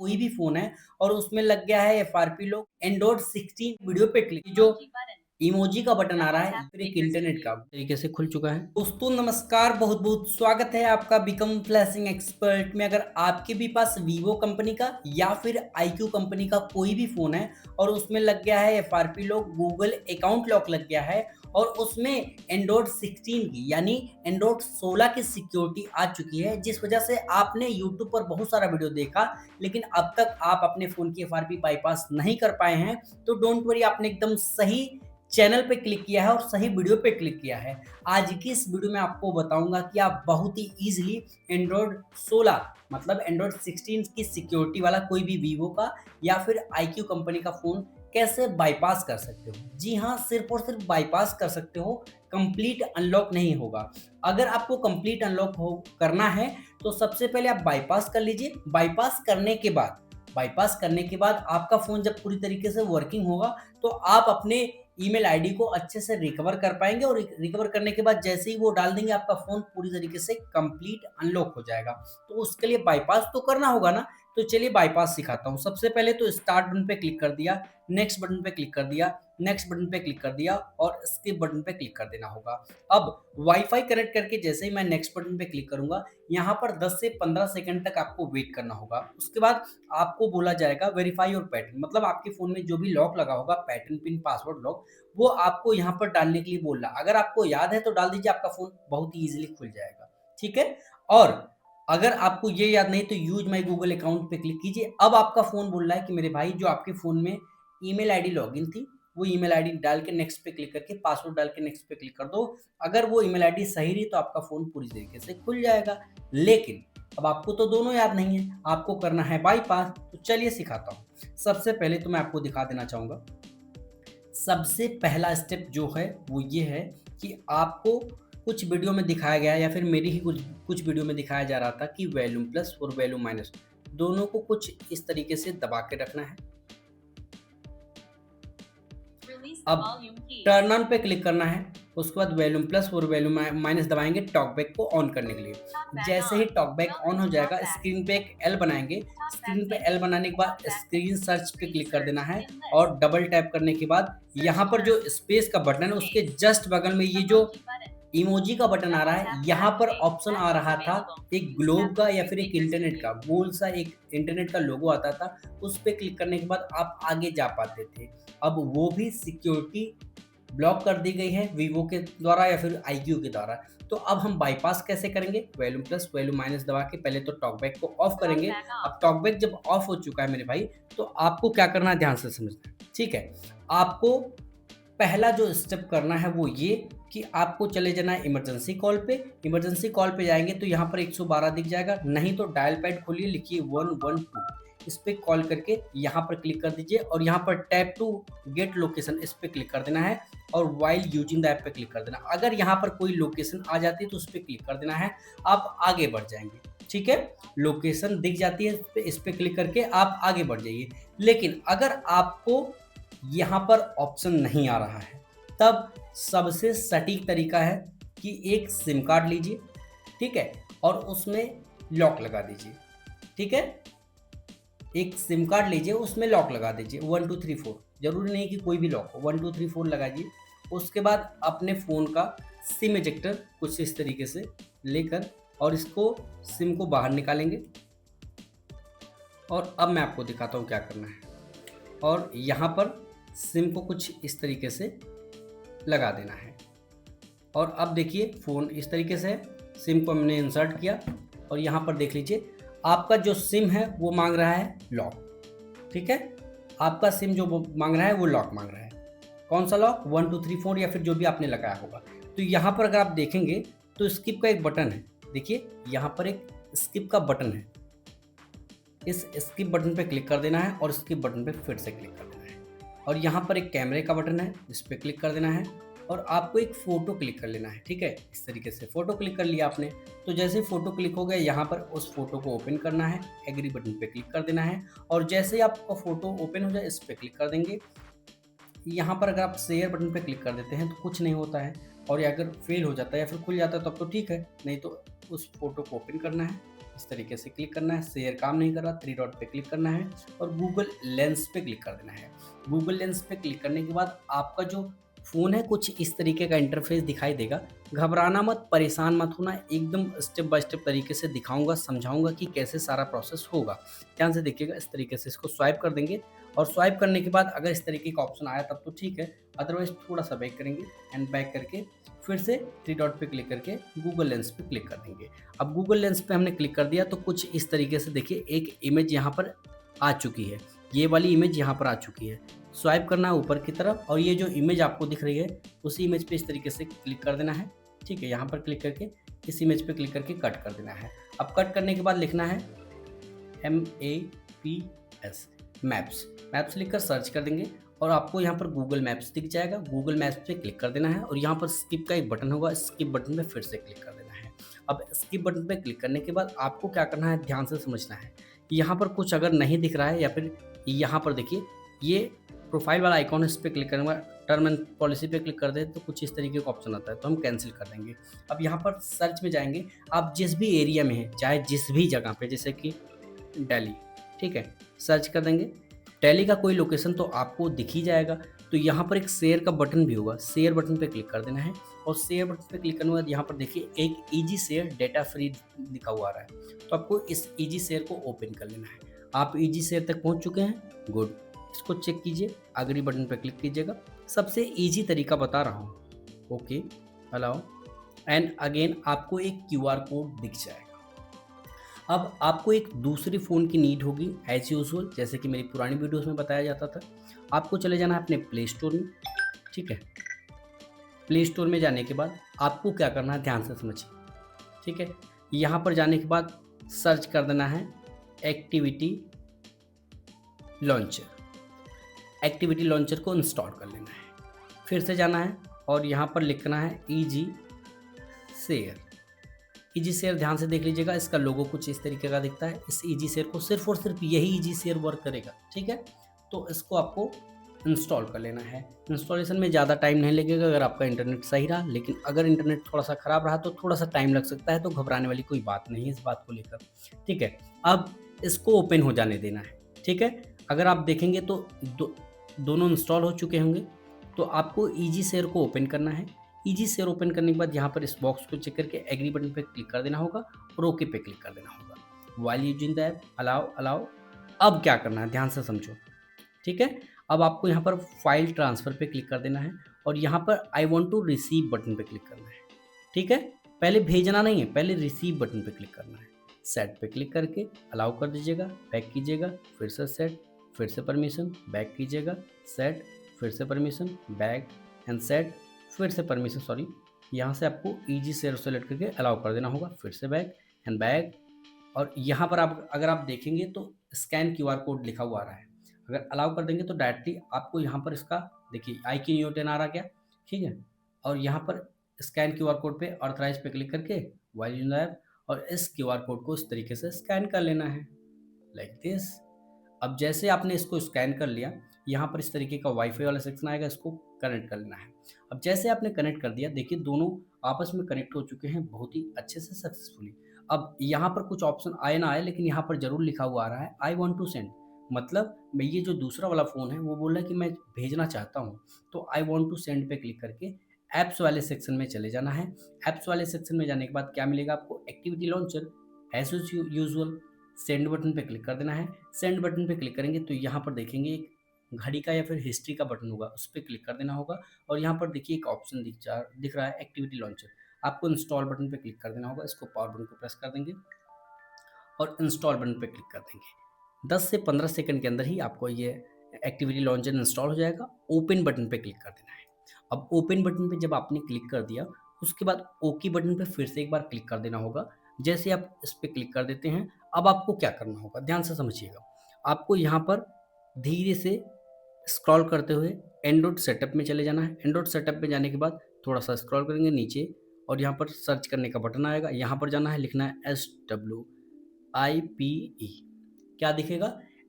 कोई भी फ़ोन है और उसमें लग गया है एफआरपी लोग एंड्रॉइड 16 वीडियो पे क्लिक जो इमोजी का बटन आ रहा है फिर एक इंटरनेट का तरीके से खुल चुका है। दोस्तों नमस्कार, बहुत बहुत स्वागत है आपका बिकम फ्लैशिंग एक्सपर्ट में। अगर आपके भी पास वीवो कंपनी का या फिर आईक्यू कंपनी का कोई भी फ़ोन है और उसमें लग गया है FRP lock, Google account lock लग गया है और उसमें एंड्रॉइड 16 की यानी एंड्रॉइड 16 की सिक्योरिटी आ चुकी है, जिस वजह से आपने यूट्यूब पर बहुत सारा वीडियो देखा लेकिन अब तक आप अपने फ़ोन की एफआरपी बाईपास नहीं कर पाए हैं, तो डोंट वरी, आपने एकदम सही चैनल पे क्लिक किया है और सही वीडियो पे क्लिक किया है। आज की इस वीडियो में आपको बताऊंगा कि आप बहुत ही ईजिली एंड्रॉइड 16 मतलब एंड्रॉइड 16 की सिक्योरिटी वाला कोई भी वीवो का या फिर आईक्यू कंपनी का फ़ोन कैसे बाईपास कर सकते हो। जी हाँ, सिर्फ और सिर्फ बाईपास कर सकते हो, कंप्लीट अनलॉक नहीं होगा। अगर आपको कंप्लीट अनलॉक हो करना है तो सबसे पहले आप बाईपास कर लीजिए। बाईपास करने के बाद आपका फ़ोन जब पूरी तरीके से वर्किंग होगा तो आप अपने ईमेल आईडी को अच्छे से रिकवर कर पाएंगे और रिकवर करने के बाद जैसे ही वो डाल देंगे आपका फ़ोन पूरी तरीके से कंप्लीट अनलॉक हो जाएगा। तो उसके लिए बाईपास तो करना होगा ना, तो चलिए बाईपास सिखाता हूँ। सबसे पहले तो स्टार्ट बटन पे क्लिक कर दिया, नेक्स्ट बटन पे क्लिक कर दिया, नेक्स्ट बटन पे क्लिक कर दिया और स्किप बटन पे क्लिक कर देना होगा। अब वाईफाई कनेक्ट करके जैसे ही मैं नेक्स्ट बटन पे क्लिक करूंगा, यहाँ पर 10 से 15 सेकंड तक आपको वेट करना होगा। उसके बाद आपको बोला जाएगा वेरीफाई योर पैटर्न, मतलब आपके फ़ोन में जो भी लॉक लगा होगा, पैटर्न, पिन, पासवर्ड लॉक, वो आपको यहाँ पर डालने के लिए बोल रहा है। अगर आपको याद है तो डाल दीजिए, आपका फ़ोन बहुत ही ईज़िली खुल जाएगा, ठीक है? और अगर आपको ये याद नहीं तो यूज़ माय गूगल अकाउंट पे क्लिक कीजिए। अब आपका फ़ोन बोल रहा है कि मेरे भाई जो आपके फ़ोन में ईमेल आईडी लॉगिन थी, वो ईमेल आईडी डाल के नेक्स्ट पे क्लिक करके पासवर्ड डाल के नेक्स्ट पे क्लिक कर दो। अगर वो ईमेल आईडी सही रही तो आपका फ़ोन पूरी तरीके से खुल जाएगा। लेकिन अब आपको तो दोनों याद नहीं है, आपको करना है बाईपास। तो चलिए सिखाता हूँ। सबसे पहले तो मैं आपको दिखा देना चाहूँगा, सबसे पहला स्टेप जो है वो ये है कि आपको कुछ वीडियो में दिखाया गया है या फिर मेरी ही कुछ कुछ वीडियो में दिखाया जा रहा था कि वॉल्यूम प्लस और वॉल्यूम माइनस दोनों को कुछ इस तरीके से दबा के रखना है। अब टर्न ऑन पे क्लिक करना है, उसके बाद वॉल्यूम प्लस और वॉल्यूम माइनस दबाएंगे टॉकबैक को ऑन करने के लिए। जैसे ही टॉकबैक ऑन हो जाएगा, स्क्रीन पे एक एल बनाएंगे। स्क्रीन पे एल बनाने के बाद स्क्रीन सर्च पे क्लिक कर देना है और डबल टैप करने के बाद यहाँ पर जो स्पेस का बटन है उसके जस्ट बगल में ये जो इमोजी का बटन आ रहा है, यहाँ पर ऑप्शन आ रहा था एक ग्लोब का या फिर एक इंटरनेट का, गोल सा एक इंटरनेट का लोगो आता था। उस पे क्लिक करने के बाद आप आगे जा पाते थे। अब वो भी सिक्योरिटी ब्लॉक कर दी गई है वीवो के द्वारा या फिर आईक्यू के द्वारा। तो अब हम बाईपास कैसे करेंगे? वॉल्यूम प्लस वॉल्यूम माइनस दबा के पहले तो टॉकबैक को ऑफ करेंगे। अब टॉकबैक जब ऑफ हो चुका है मेरे भाई, तो आपको क्या करना है ध्यान से समझना, ठीक है? आपको पहला जो स्टेप करना है वो ये कि आपको चले जाना है इमरजेंसी कॉल पे। इमरजेंसी कॉल पे जाएंगे तो यहाँ पर 112 दिख जाएगा, नहीं तो डायल पैड खोलिए, लिखिए 112, इस पे कॉल करके यहाँ पर क्लिक कर दीजिए और यहाँ पर टैप टू गेट लोकेशन इस पे क्लिक कर देना है और वाइल यूजिंग द ऐप पे क्लिक कर देना। अगर यहाँ पर कोई लोकेशन आ जाती है तो उस पर क्लिक कर देना है, आप आगे बढ़ जाएंगे, ठीक है? लोकेशन दिख जाती है, इस पे क्लिक करके आप आगे बढ़ जाइए। लेकिन अगर आपको यहाँ पर ऑप्शन नहीं आ रहा है, तब सबसे सटीक तरीका है कि एक सिम कार्ड लीजिए, ठीक है, और उसमें लॉक लगा दीजिए, ठीक है? एक सिम कार्ड लीजिए, उसमें लॉक लगा दीजिए 1 2 3 4, जरूरी नहीं कि कोई भी लॉक हो, 1 2 3 4 लगाइए। उसके बाद अपने फ़ोन का सिम इजेक्टर कुछ इस तरीके से लेकर और इसको सिम को बाहर निकालेंगे और अब मैं आपको दिखाता हूँ क्या करना है। और यहाँ पर सिम को कुछ इस तरीके से लगा देना है और अब देखिए फ़ोन इस तरीके से है। सिम को हमने इंसर्ट किया और यहाँ पर देख लीजिए आपका जो सिम है वो मांग रहा है लॉक, ठीक है? आपका सिम जो मांग रहा है वो लॉक मांग रहा है। कौन सा लॉक? 1 2 3 4 या फिर जो भी आपने लगाया होगा। तो यहाँ पर अगर आप देखेंगे तो स्किप का एक बटन है, देखिए यहाँ पर एक स्किप का बटन है। इस स्किप बटन पे क्लिक कर देना है और स्किप बटन पे फिर से क्लिक कर देना है और यहाँ पर एक कैमरे का बटन है, इस पर क्लिक कर देना है और आपको एक फ़ोटो क्लिक कर लेना है, ठीक है? इस तरीके से फ़ोटो क्लिक कर लिया आपने, तो जैसे ही फ़ोटो क्लिक हो गया यहाँ पर उस फ़ोटो को ओपन करना है, एग्री बटन पे क्लिक कर देना है और जैसे ही आपका फ़ोटो ओपन हो जाए इस पर क्लिक कर देंगे। यहाँ पर अगर आप शेयर बटन पे क्लिक कर देते हैं तो कुछ नहीं होता है और ये अगर फेल हो जाता है या फिर खुल जाता है तब तो ठीक है, नहीं तो उस फोटो को ओपन करना है, इस तरीके से क्लिक करना है। शेयर काम नहीं कर रहा, 3 डॉट पे क्लिक करना है और गूगल लेंस पे क्लिक कर देना है। गूगल लेंस पे क्लिक करने के बाद आपका जो फ़ोन है कुछ इस तरीके का इंटरफेस दिखाई देगा। घबराना मत, परेशान मत होना, एकदम स्टेप बाय स्टेप तरीके से दिखाऊँगा, समझाऊँगा कि कैसे सारा प्रोसेस होगा। ध्यान से देखिएगा, इस तरीके से इसको स्वाइप कर देंगे और स्वाइप करने के बाद अगर इस तरीके का ऑप्शन आया तब तो ठीक है, अदरवाइज़ थोड़ा-सा बैक करेंगे एंड बैक करके फिर से 3 डॉट पे क्लिक करके गूगल लेंस पे क्लिक कर देंगे। अब गूगल लेंस पे हमने क्लिक कर दिया तो कुछ इस तरीके से देखिए एक इमेज यहाँ पर आ चुकी है। ये वाली इमेज यहाँ पर आ चुकी है। स्वाइप करना है ऊपर की तरफ और ये जो इमेज आपको दिख रही है, उसी इमेज पे इस तरीके से क्लिक कर देना है। ठीक है, यहाँ पर क्लिक करके इस इमेज पे क्लिक करके कट कर देना है। अब कट करने के बाद लिखना है MAPS मैप्स। मैप्स लिखकर सर्च कर देंगे और आपको यहाँ पर गूगल मैप्स दिख जाएगा। गूगल मैप्स पे क्लिक कर देना है और यहाँ पर स्किप का एक बटन होगा, स्किप बटन पे फिर से क्लिक कर देना है। अब स्किप बटन पे क्लिक करने के बाद आपको क्या करना है, ध्यान से समझना है। यहाँ पर कुछ अगर नहीं दिख रहा है या फिर यहाँ पर देखिए ये प्रोफाइल वाला आइकॉन है, इस पे क्लिक करने के बाद टर्म एंड पॉलिसी पे क्लिक कर दें तो कुछ इस तरीके का ऑप्शन आता है, तो हम कैंसिल कर देंगे। अब यहाँ पर सर्च में जाएँगे, आप जिस भी एरिया में हैं, चाहे जिस भी जगह पे, जैसे कि दिल्ली, ठीक है, सर्च कर देंगे। दिल्ली का कोई लोकेशन तो आपको दिख ही जाएगा। तो यहाँ पर एक शेयर का बटन भी होगा, शेयर बटन पे क्लिक कर देना है और शेयर बटन पे क्लिक करने के बाद यहाँ पर देखिए एक ईजी शेयर डेटा फ्री लिखा हुआ आ रहा है, तो आपको इस ईजी शेयर को ओपन कर लेना है। आप ईजी शेयर तक पहुँच चुके हैं, गुड। इसको चेक कीजिए, अग्री बटन पे क्लिक कीजिएगा। सबसे ईजी तरीका बता रहा हूँ, ओके, अलाउ एंड अगेन आपको एक क्यूआर कोड दिख जाएगा। अब आपको एक दूसरी फ़ोन की नीड होगी एज़ यूजुअल, जैसे कि मेरी पुरानी वीडियोस में बताया जाता था। आपको चले जाना है अपने प्ले स्टोर में, ठीक है। प्ले स्टोर में जाने के बाद आपको क्या करना है, ध्यान से समझिए, ठीक है। यहाँ पर जाने के बाद सर्च कर देना है एक्टिविटी लॉन्चर। एक्टिविटी लॉन्चर को इंस्टॉल कर लेना है। फिर से जाना है और यहाँ पर लिखना है ईजी शेयर। ईजी शेयर ध्यान से देख लीजिएगा, इसका लोगो कुछ इस तरीके का दिखता है। इस ईजी शेयर को सिर्फ और सिर्फ यही ईजी शेयर वर्क करेगा, ठीक है। तो इसको आपको इंस्टॉल कर लेना है। इंस्टॉलेशन में ज़्यादा टाइम नहीं लगेगा अगर आपका इंटरनेट सही रहा, लेकिन अगर इंटरनेट थोड़ा सा ख़राब रहा तो थोड़ा सा टाइम लग सकता है, तो घबराने वाली कोई बात नहीं है इस बात को लेकर, ठीक है। अब इसको ओपन हो जाने देना है, ठीक है। अगर आप देखेंगे तो दोनों इंस्टॉल हो चुके होंगे। तो आपको ईजी शेयर को ओपन करना है। ईजी शेयर ओपन करने के बाद यहाँ पर इस बॉक्स को चेक करके एग्री बटन पे क्लिक कर देना होगा और ओके पे क्लिक कर देना होगा। While using the app, allow allow. अब क्या करना है, ध्यान से समझो, ठीक है। अब आपको यहाँ पर फाइल ट्रांसफ़र पे क्लिक कर देना है और यहाँ पर I want to receive button पे क्लिक करना है, ठीक है। पहले भेजना नहीं है, पहले रिसीव बटन पे क्लिक करना है। सेट पे क्लिक करके अलाउ कर दीजिएगा, बैक कीजिएगा, फिर से सेट, फिर से परमिशन, बैक कीजिएगा, सेट, फिर से परमिशन, बैक एंड सेट, फिर से परमिशन, सॉरी। यहाँ से आपको ईजी शेयर सेलेक्ट करके अलाउ कर देना होगा, फिर से बैक एंड बैक। और यहाँ पर आप अगर आप देखेंगे तो स्कैन क्यूआर कोड लिखा हुआ आ रहा है। अगर अलाउ कर देंगे तो डायरेक्टली आपको यहाँ पर इसका देखिए आईक्यू न्यूटन आ रहा क्या, ठीक है। और यहाँ पर स्कैन क्यूआर कोड पे ऑथराइज पे क्लिक करके व्हाइल यूजिंग द ऐप और इस क्यूआर कोड को इस तरीके से स्कैन कर लेना है, लाइक दिस। अब जैसे आपने इसको स्कैन कर लिया, यहाँ पर इस तरीके का वाईफाई वाला सेक्शन आएगा, इसको कनेक्ट कर लेना है। अब जैसे आपने कनेक्ट कर दिया, देखिए दोनों आपस में कनेक्ट हो चुके हैं बहुत ही अच्छे से सक्सेसफुली। अब यहाँ पर कुछ ऑप्शन आए ना आए, लेकिन यहाँ पर ज़रूर लिखा हुआ आ रहा है आई वांट टू सेंड, मतलब मैं ये जो दूसरा वाला फ़ोन है वो बोल रहा है कि मैं भेजना चाहता हूँ। तो आई वांट टू सेंड पे क्लिक करके ऐप्स वाले सेक्शन में चले जाना है। ऐप्स वाले सेक्शन में जाने के बाद क्या मिलेगा आपको, activity launcher as usual. Send button पे क्लिक कर देना है। सेंड बटन पे क्लिक करेंगे तो यहाँ पर देखेंगे एक घड़ी का या फिर हिस्ट्री का बटन होगा, उस पर क्लिक कर देना होगा और यहाँ पर देखिए एक ऑप्शन दिख रहा है एक्टिविटी लॉन्चर। आपको इंस्टॉल बटन पे क्लिक कर देना होगा, इसको पावर बटन को प्रेस कर देंगे और इंस्टॉल बटन पे क्लिक कर देंगे। 10 से 15 सेकंड के अंदर ही आपको ये एक्टिविटी लॉन्चर इंस्टॉल हो जाएगा। ओपन बटन पे क्लिक कर देना है। अब ओपन बटन पे जब आपने क्लिक कर दिया, उसके बाद ओके बटन पे फिर से एक बार क्लिक कर देना होगा। जैसे आप इस पे क्लिक कर देते हैं, अब आपको क्या करना होगा, ध्यान से समझिएगा। आपको यहाँ पर धीरे से स्क्रॉल करते हुए एंड्रॉइड सेटअप में चले जाना है। एंड्रॉइड सेटअप में जाने के बाद थोड़ा सा स्क्रॉल करेंगे नीचे और यहाँ पर सर्च करने का बटन आएगा। यहाँ पर जाना है, लिखना है SWIPE। क्या दिखेगा,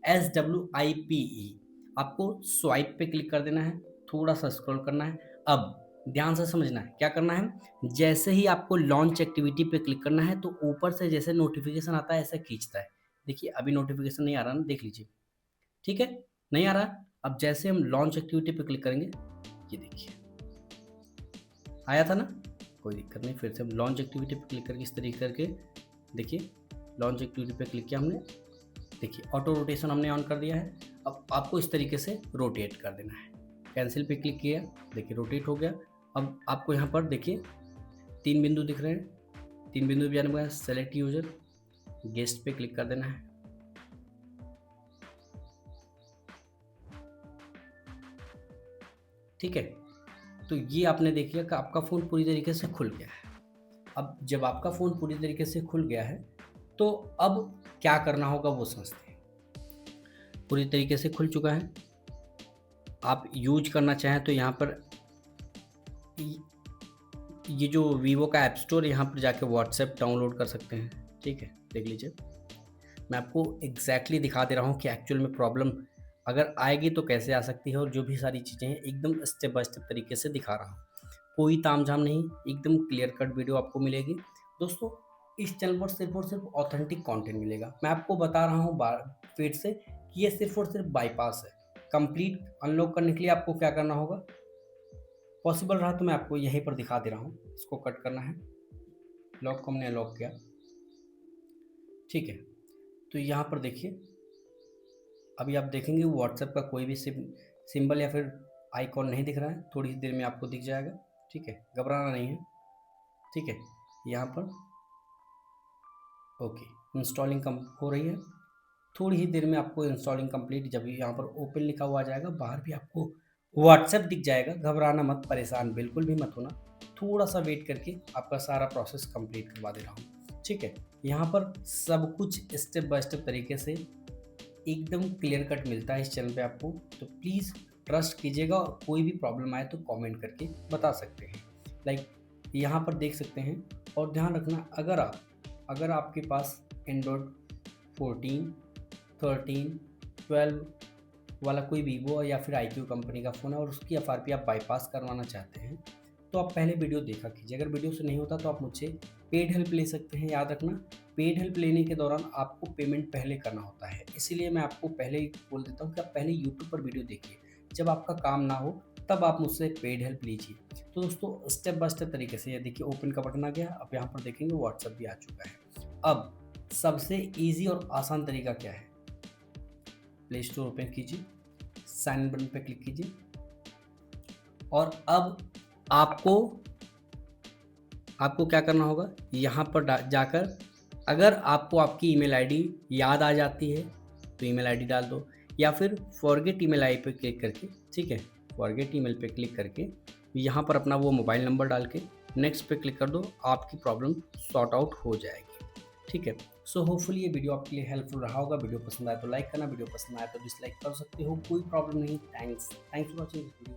SWIPE। आपको स्वाइप पे क्लिक कर देना है, थोड़ा सा स्क्रॉल करना है। अब ध्यान से समझना है, क्या करना है, जैसे ही आपको लॉन्च एक्टिविटी पे क्लिक करना है तो ऊपर से जैसे नोटिफिकेशन आता है ऐसे खींचता है। देखिए अभी नोटिफिकेशन नहीं आ रहा ना, देख लीजिए, ठीक है, नहीं आ रहा। अब जैसे हम लॉन्च एक्टिविटी पे क्लिक करेंगे, ये देखिए आया था ना, कोई दिक्कत नहीं, फिर से हम लॉन्च एक्टिविटी पे क्लिक करके इस तरीके करके देखिए लॉन्च एक्टिविटी पे क्लिक किया हमने, देखिए ऑटो रोटेशन हमने ऑन कर दिया है। अब आपको इस तरीके से रोटेट कर देना है। कैंसिल पे क्लिक किया, देखिए रोटेट हो गया। अब आपको यहाँ पर देखिए 3 बिंदु दिख रहे हैं, 3 बिंदु पे जाने के बाद सेलेक्ट यूजर, गेस्ट पे क्लिक कर देना है। ठीक है, तो ये आपने देखिए कि आपका फ़ोन पूरी तरीके से खुल गया है। अब जब आपका फ़ोन पूरी तरीके से खुल गया है तो अब क्या करना होगा वो समझते हैं। पूरी तरीके से खुल चुका है, आप यूज करना चाहें तो यहाँ पर ये जो वीवो का ऐप स्टोर, यहाँ पर जाके व्हाट्सएप डाउनलोड कर सकते हैं। ठीक है, देख लीजिए, मैं आपको एग्जैक्टली दिखा दे रहा हूँ कि एक्चुअल में प्रॉब्लम अगर आएगी तो कैसे आ सकती है, और जो भी सारी चीज़ें हैं एकदम स्टेप बाय स्टेप तरीके से दिखा रहा हूँ। कोई तामझाम नहीं, एकदम क्लियर कट वीडियो आपको मिलेगी। दोस्तों इस चैनल पर सिर्फ और सिर्फ ऑथेंटिक कंटेंट मिलेगा। मैं आपको बता रहा हूँ फिर से कि ये सिर्फ और सिर्फ बाईपास है। कंप्लीट अनलॉक करने के लिए आपको क्या करना होगा, पॉसिबल रहा तो मैं आपको यहीं पर दिखा दे रहा हूँ। इसको कट करना है, लॉक को हमने अनलॉक किया, ठीक है। तो यहाँ पर देखिए अभी आप देखेंगे व्हाट्सएप का कोई भी सिंबल या फिर आइकॉन नहीं दिख रहा है, थोड़ी ही देर में आपको दिख जाएगा। ठीक है, घबराना नहीं है, ठीक है। यहाँ पर ओके इंस्टॉलिंग कम हो रही है, थोड़ी ही देर में आपको इंस्टॉलिंग कंप्लीट, जब यहाँ पर ओपन लिखा हुआ आ जाएगा, बाहर भी आपको व्हाट्सएप दिख जाएगा। घबराना मत, परेशान बिल्कुल भी मत होना, थोड़ा सा वेट करके आपका सारा प्रोसेस कंप्लीट करवा दे रहा हूँ। ठीक है, यहाँ पर सब कुछ स्टेप बाय स्टेप तरीके से एकदम क्लियर कट मिलता है इस चैनल पे आपको, तो प्लीज़ ट्रस्ट कीजिएगा, और कोई भी प्रॉब्लम आए तो कमेंट करके बता सकते हैं। लाइक यहाँ पर देख सकते हैं, और ध्यान रखना अगर आपके पास एंड्रॉयड 14, 13, 12 वाला कोई वीवो या फिर IQ कंपनी का फ़ोन है और उसकी FRP आप बाईपास करवाना चाहते हैं तो आप पहले वीडियो देखा कीजिए। अगर वीडियो से नहीं होता तो आप मुझसे पेड हेल्प ले सकते हैं। याद रखना, पेड हेल्प लेने के दौरान आपको पेमेंट पहले करना होता है, इसीलिए मैं आपको पहले ही बोल देता हूँ कि आप पहले यूट्यूब पर वीडियो देखिए, जब आपका काम ना हो तब आप मुझसे पेड हेल्प लीजिए। तो दोस्तों स्टेप बाय स्टेप तरीके से ये देखिए ओपन का बटन आ गया, अब यहाँ पर देखेंगे व्हाट्सएप भी आ चुका है। अब सबसे ईजी और आसान तरीका क्या है, प्ले स्टोर ओपन कीजिए, साइन इन बटन पर क्लिक कीजिए, और अब आपको क्या करना होगा, यहाँ पर जाकर अगर आपको आपकी ईमेल आईडी याद आ जाती है तो ईमेल आईडी डाल दो, या फिर फॉरगेट ईमेल आई पे क्लिक करके, ठीक है, फॉरगेट ईमेल पे क्लिक करके यहाँ पर अपना वो मोबाइल नंबर डाल के नेक्स्ट पे क्लिक कर दो, आपकी प्रॉब्लम सॉर्ट आउट हो जाएगी। ठीक है, सो होपफुली ये वीडियो आपके लिए हेल्पफुल रहा होगा। वीडियो पसंद आए तो लाइक करना, वीडियो पसंद आए तो डिसलाइक कर सकते हो, कोई प्रॉब्लम नहीं। Thanks for watching this video.